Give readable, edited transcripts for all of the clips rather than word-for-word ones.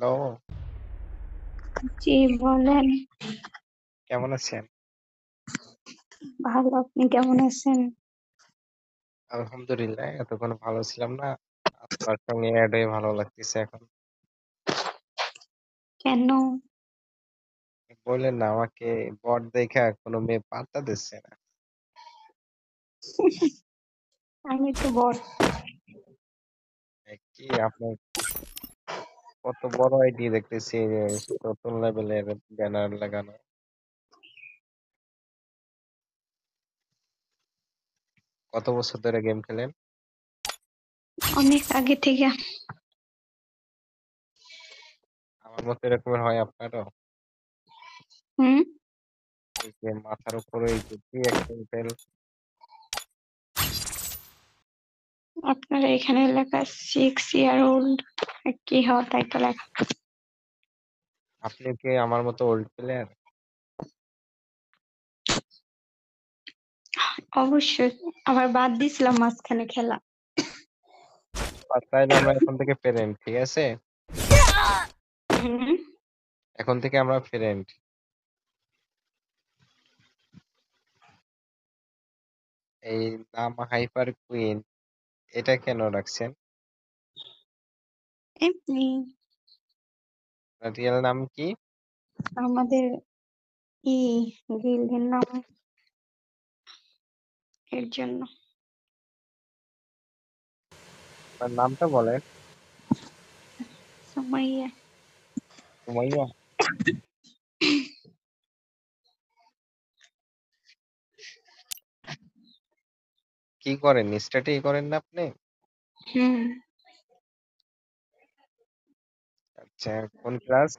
Hello, জি বলেন। কেমন আছেন? ভালো, আপনি কেমন আছেন? আলহামদুলিল্লাহ, এতক্ষণ ভালো ছিলাম না। আপনার সঙ্গে এড হয়ে ভালো লাগতেছে এখন। কেন? বললেন না আমাকে বট দেইখা কোনো মেয়ে পাত্তা দিচ্ছে না। আমি তো বট। কি আপনার কত বড় আইডি দেখতেছি যে নতুন লেভেলের ব্যানার লাগানো। কত বছর ধরে গেম খেলেন? অনেক আগে থেকে। আমার মতো এরকমের হয় আপনারও? হুম। এই যে মাথার উপরে এই যে কি একটা হোটেল, আপনার এখানে লেখা 6 year old। কি হয় তাই তো লেখা। আপনি কি আমার মতো ওল্ড প্লেয়ার? অবশ্যই। আবার বাদ দিছিলাম মাঝখানে খেলা। তাইলে আমরা এখন থেকে ফ্রেন্ড, ঠিক আছে? হুম। এখন থেকে আমরা ফ্রেন্ড। এই নাম হাইপার কুইন, এটা কেন রাখছেন? এমনি রিয়েল নাম কি? আমাদের ই গিল্ডের নাম, এর জন্য। আপনার নামটা বলেন। সুমাইয়া। সুমাইয়া? কি করেন? স্টাডি করেন না আপনি? হুম। আচ্ছা, কোন ক্লাস?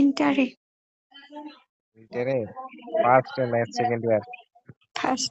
ইন্টারে। ইন্টারে? ফার্স্ট না সেকেন্ড ইয়ার? ফার্স্ট।